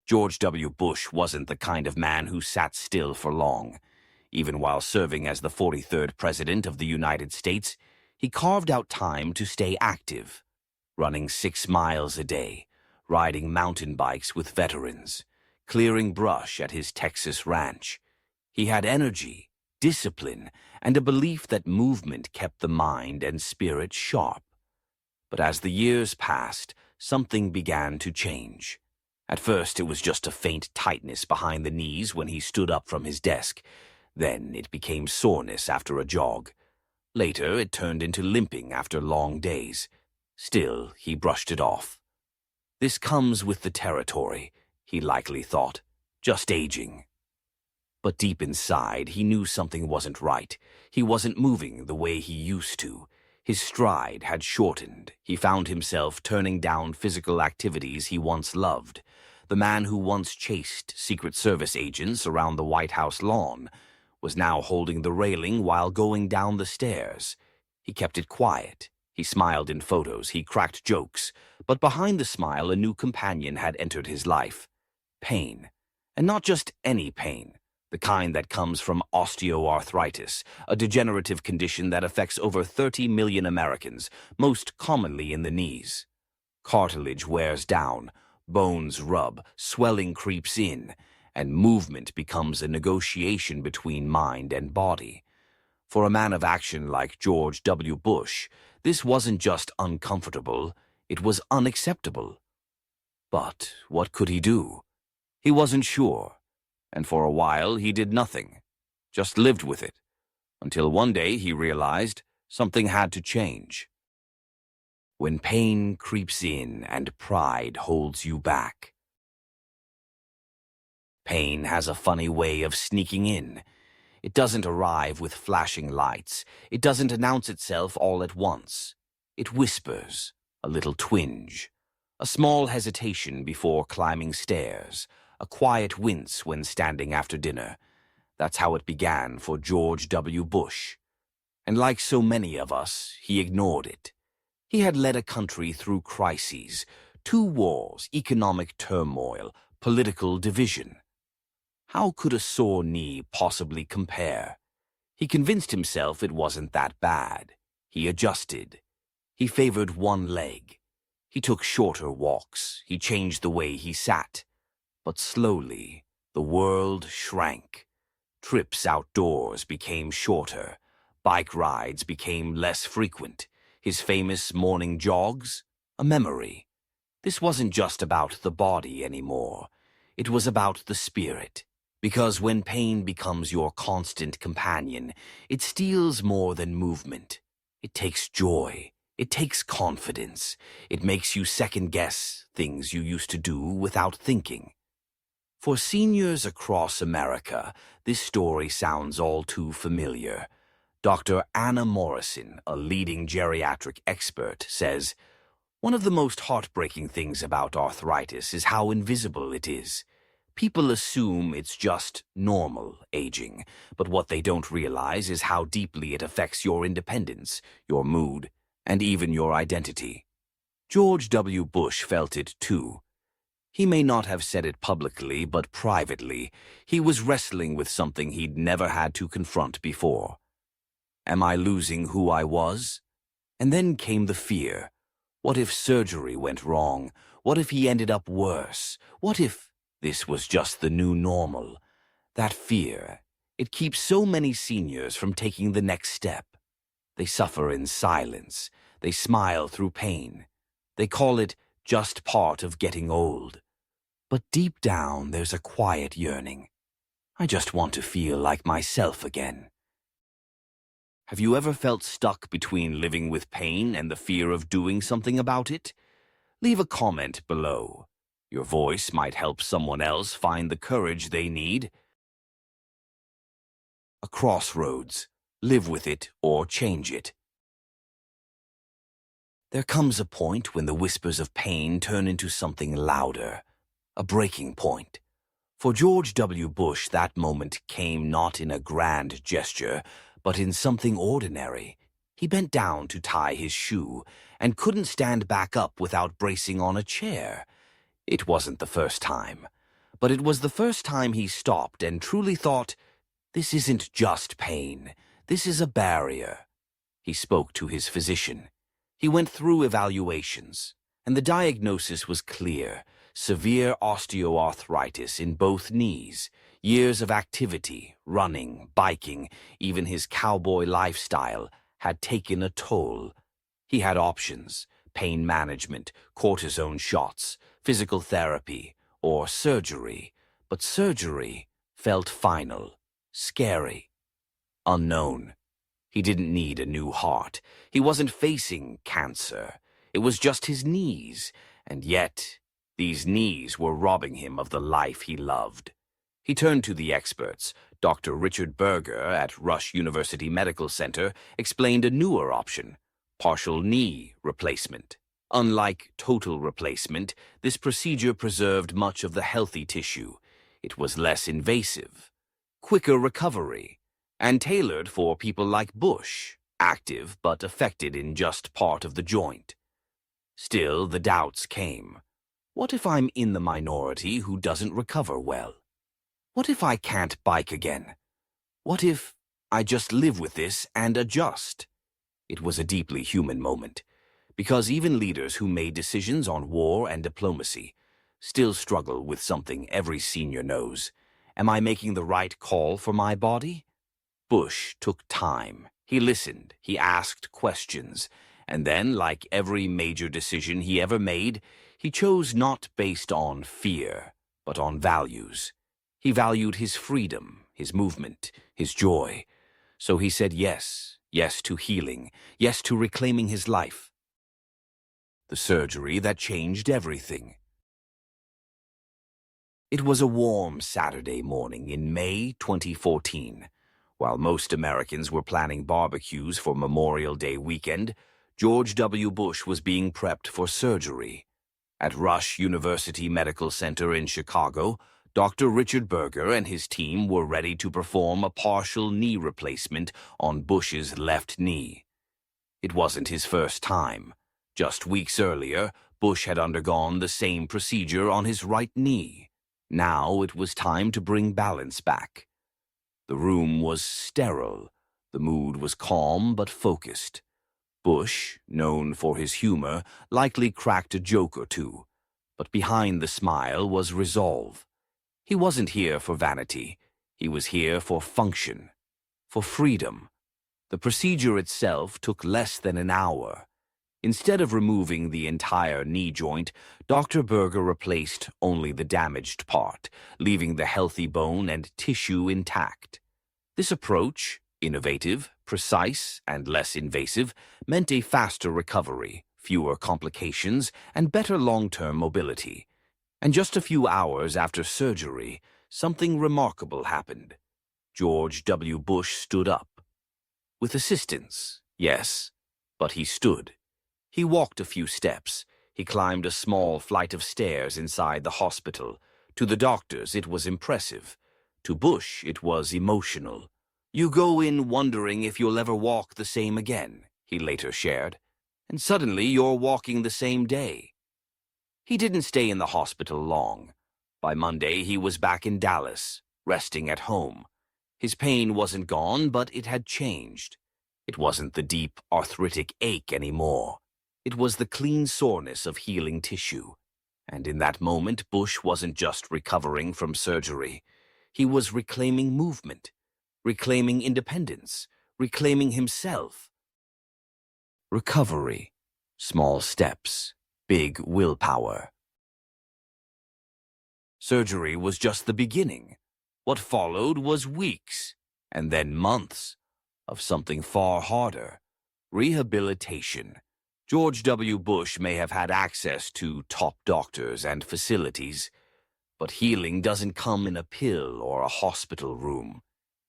George W. Bush wasn't the kind of man who sat still for long. Even while serving as the 43rd President of the United States, he carved out time to stay active, running 6 miles a day, riding mountain bikes with veterans, clearing brush at his Texas ranch. He had energy, discipline, and a belief that movement kept the mind and spirit sharp. But as the years passed, something began to change. At first, it was just a faint tightness behind the knees when he stood up from his desk. Then it became soreness after a jog. Later, it turned into limping after long days. Still, he brushed it off. This comes with the territory, he likely thought, just aging. But deep inside, he knew something wasn't right. He wasn't moving the way he used to. His stride had shortened. He found himself turning down physical activities he once loved. The man who once chased Secret Service agents around the White House lawn was now holding the railing while going down the stairs. He kept it quiet. He smiled in photos. He cracked jokes. But behind the smile, a new companion had entered his life. Pain. And not just any pain. The kind that comes from osteoarthritis, a degenerative condition that affects over 30 million Americans, most commonly in the knees. Cartilage wears down, bones rub, swelling creeps in, and movement becomes a negotiation between mind and body. For a man of action like George W. Bush, this wasn't just uncomfortable, it was unacceptable. But what could he do? He wasn't sure. And for a while, he did nothing, just lived with it, until one day he realized something had to change. When pain creeps in and pride holds you back. Pain has a funny way of sneaking in. It doesn't arrive with flashing lights. It doesn't announce itself all at once. It whispers, a little twinge, a small hesitation before climbing stairs, a quiet wince when standing after dinner. That's how it began for George W. Bush. And like so many of us, he ignored it. He had led a country through crises, 2 wars, economic turmoil, political division. How could a sore knee possibly compare? He convinced himself it wasn't that bad. He adjusted. He favored one leg. He took shorter walks. He changed the way he sat. But slowly, the world shrank. Trips outdoors became shorter. Bike rides became less frequent. His famous morning jogs, a memory. This wasn't just about the body anymore. It was about the spirit. Because when pain becomes your constant companion, it steals more than movement. It takes joy. It takes confidence. It makes you second-guess things you used to do without thinking. For seniors across America, this story sounds all too familiar. Dr. Anna Morrison, a leading geriatric expert, says, "One of the most heartbreaking things about arthritis is how invisible it is. People assume it's just normal aging, but what they don't realize is how deeply it affects your independence, your mood, and even your identity." George W. Bush felt it too. He may not have said it publicly, but privately, he was wrestling with something he'd never had to confront before. Am I losing who I was? And then came the fear. What if surgery went wrong? What if he ended up worse? What if this was just the new normal? That fear, it keeps so many seniors from taking the next step. They suffer in silence. They smile through pain. They call it just part of getting old. But deep down, there's a quiet yearning. I just want to feel like myself again. Have you ever felt stuck between living with pain and the fear of doing something about it? Leave a comment below. Your voice might help someone else find the courage they need. A crossroads. Live with it or change it. There comes a point when the whispers of pain turn into something louder. A breaking point. For George W. Bush, that moment came not in a grand gesture, but in something ordinary. He bent down to tie his shoe and couldn't stand back up without bracing on a chair. It wasn't the first time. But it was the first time he stopped and truly thought, "This isn't just pain. This is a barrier." He spoke to his physician. He went through evaluations, and the diagnosis was clear: severe osteoarthritis in both knees. Years of activity, running, biking, even his cowboy lifestyle, had taken a toll. He had options: pain management, cortisone shots, physical therapy, or surgery. But surgery felt final, scary, unknown. He didn't need a new heart. He wasn't facing cancer. It was just his knees, and yet these knees were robbing him of the life he loved. He turned to the experts. Dr. Richard Berger at Rush University Medical Center explained a newer option: partial knee replacement. Unlike total replacement, this procedure preserved much of the healthy tissue. It was less invasive, quicker recovery, and tailored for people like Bush, active but affected in just part of the joint. Still, the doubts came. What if I'm in the minority who doesn't recover well? What if I can't bike again? What if I just live with this and adjust? It was a deeply human moment, because even leaders who made decisions on war and diplomacy still struggle with something every senior knows. Am I making the right call for my body? Bush took time. He listened, he asked questions, and then, like every major decision he ever made, he chose not based on fear, but on values. He valued his freedom, his movement, his joy. So he said yes, yes to healing, yes to reclaiming his life. The surgery that changed everything. It was a warm Saturday morning in May 2014. While most Americans were planning barbecues for Memorial Day weekend, George W. Bush was being prepped for surgery. At Rush University Medical Center in Chicago, Dr. Richard Berger and his team were ready to perform a partial knee replacement on Bush's left knee. It wasn't his first time. Just weeks earlier, Bush had undergone the same procedure on his right knee. Now it was time to bring balance back. The room was sterile. The mood was calm but focused. Bush, known for his humor, likely cracked a joke or two, but behind the smile was resolve. He wasn't here for vanity. He was here for function, for freedom. The procedure itself took less than an hour. Instead of removing the entire knee joint, Dr. Berger replaced only the damaged part, leaving the healthy bone and tissue intact. This approach, innovative, precise, and less invasive, meant a faster recovery, fewer complications, and better long-term mobility. And just a few hours after surgery, something remarkable happened. George W. Bush stood up. With assistance, yes, but he stood. He walked a few steps. He climbed a small flight of stairs inside the hospital. To the doctors, it was impressive. To Bush, it was emotional. "You go in wondering if you'll ever walk the same again," he later shared. "And suddenly you're walking the same day." He didn't stay in the hospital long. By Monday, he was back in Dallas, resting at home. His pain wasn't gone, but it had changed. It wasn't the deep arthritic ache anymore. It was the clean soreness of healing tissue. And in that moment, Bush wasn't just recovering from surgery. He was reclaiming movement, reclaiming independence, reclaiming himself. Recovery. Small steps, big willpower. Surgery was just the beginning. What followed was weeks, and then months, of something far harder: rehabilitation. George W. Bush may have had access to top doctors and facilities, but healing doesn't come in a pill or a hospital room.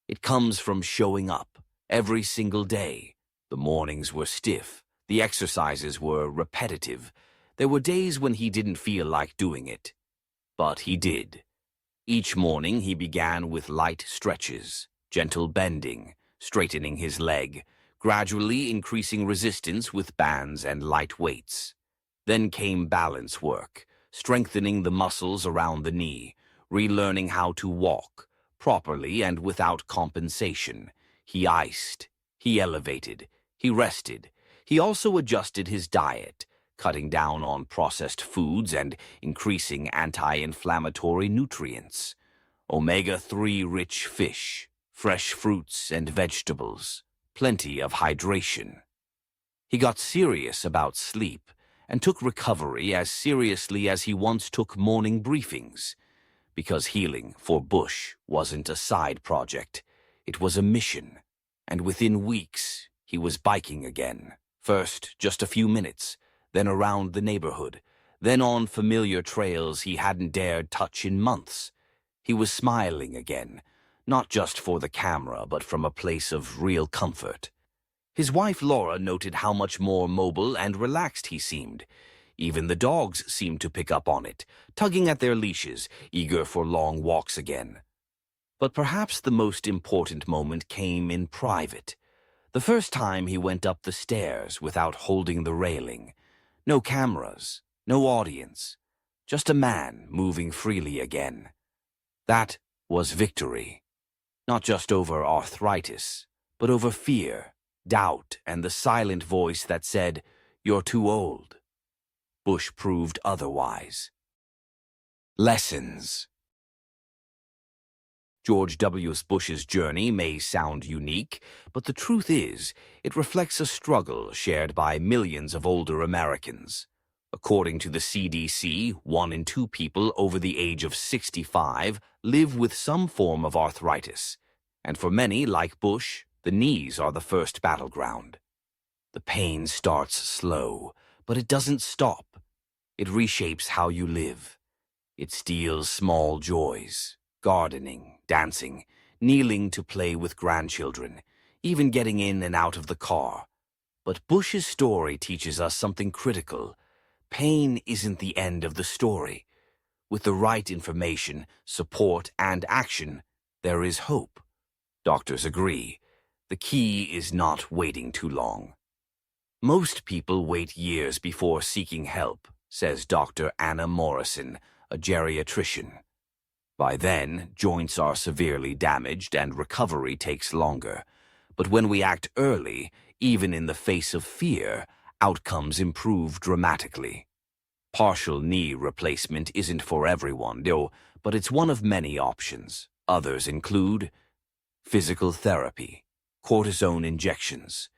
It comes from showing up every single day. The mornings were stiff. The exercises were repetitive. There were days when he didn't feel like doing it, but he did. Each morning he began with light stretches, gentle bending, straightening his leg, gradually increasing resistance with bands and light weights. Then came balance work, strengthening the muscles around the knee, relearning how to walk, properly and without compensation. He iced, he elevated, he rested. He also adjusted his diet, cutting down on processed foods and increasing anti-inflammatory nutrients. Omega-3 rich fish, fresh fruits and vegetables, plenty of hydration. He got serious about sleep and took recovery as seriously as he once took morning briefings, because healing for Bush wasn't a side project. It was a mission, and within weeks he was biking again. First, just a few minutes, then around the neighborhood, then on familiar trails he hadn't dared touch in months. He was smiling again, not just for the camera, but from a place of real comfort. His wife Laura noted how much more mobile and relaxed he seemed. Even the dogs seemed to pick up on it, tugging at their leashes, eager for long walks again. But perhaps the most important moment came in private. The first time he went up the stairs without holding the railing. No cameras, no audience, just a man moving freely again. That was victory. Not just over arthritis, but over fear, doubt, and the silent voice that said, "You're too old." Bush proved otherwise. Lessons. George W. Bush's journey may sound unique, but the truth is, it reflects a struggle shared by millions of older Americans. According to the CDC, 1 in 2 people over the age of 65 live with some form of arthritis. And for many, like Bush, the knees are the first battleground. The pain starts slow, but it doesn't stop. It reshapes how you live. It steals small joys, gardening, dancing, kneeling to play with grandchildren, even getting in and out of the car. But Bush's story teaches us something critical. Pain isn't the end of the story. With the right information, support, and action, there is hope. Doctors agree. The key is not waiting too long. Most people wait years before seeking help, says Dr. Anna Morrison, a geriatrician. By then, joints are severely damaged and recovery takes longer. But when we act early, even in the face of fear, outcomes improve dramatically. Partial knee replacement isn't for everyone, though, but it's one of many options. Others include physical therapy, cortisone injections,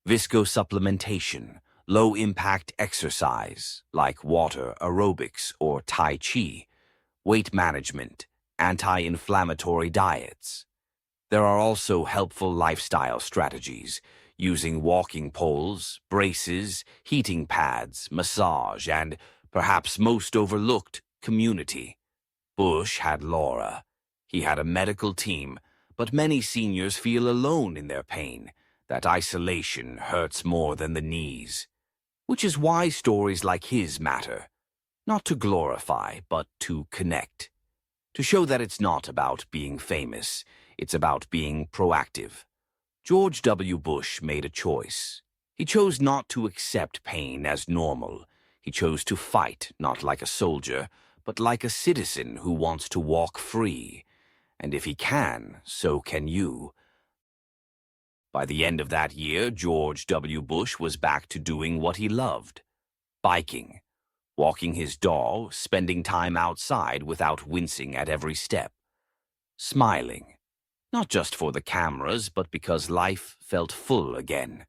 viscosupplementation, low-impact exercise like water aerobics or Tai Chi, weight management, anti-inflammatory diets. There are also helpful lifestyle strategies, using walking poles, braces, heating pads, massage, and, perhaps most overlooked, community. Bush had Laura. He had a medical team, but many seniors feel alone in their pain. That isolation hurts more than the knees. Which is why stories like his matter. Not to glorify, but to connect. To show that it's not about being famous, it's about being proactive. George W. Bush made a choice. He chose not to accept pain as normal. He chose to fight, not like a soldier, but like a citizen who wants to walk free. And if he can, so can you. By the end of that year, George W. Bush was back to doing what he loved. Biking, walking his dog, spending time outside without wincing at every step. Smiling, not just for the cameras, but because life felt full again.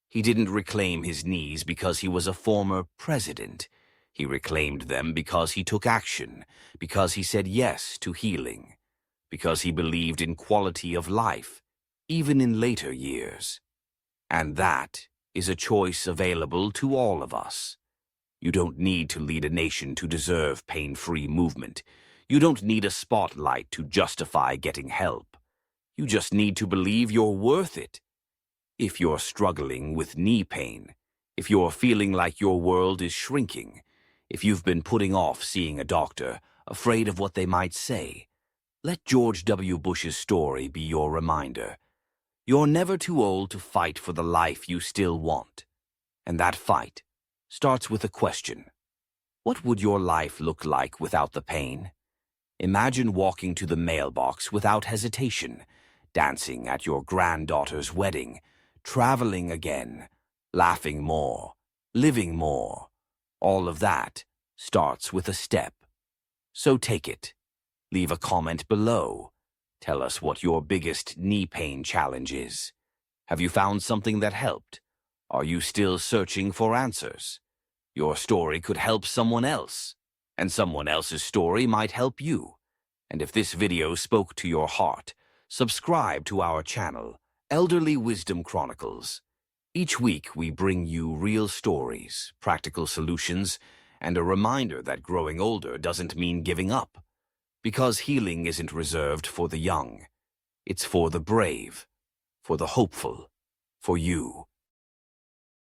He didn't reclaim his knees because he was a former president. He reclaimed them because he took action, because he said yes to healing, because he believed in quality of life, even in later years. And that is a choice available to all of us. You don't need to lead a nation to deserve pain-free movement. You don't need a spotlight to justify getting help. You just need to believe you're worth it. If you're struggling with knee pain, if you're feeling like your world is shrinking, if you've been putting off seeing a doctor, afraid of what they might say, let George W. Bush's story be your reminder. You're never too old to fight for the life you still want. And that fight starts with a question. What would your life look like without the pain? Imagine walking to the mailbox without hesitation, dancing at your granddaughter's wedding, traveling again, laughing more, living more. All of that starts with a step. So take it. Leave a comment below. Tell us what your biggest knee pain challenge is. Have you found something that helped? Are you still searching for answers? Your story could help someone else, and someone else's story might help you. And if this video spoke to your heart, subscribe to our channel, Elderly Wisdom Chronicles. Each week we bring you real stories, practical solutions, and a reminder that growing older doesn't mean giving up. Because healing isn't reserved for the young. It's for the brave, for the hopeful, for you.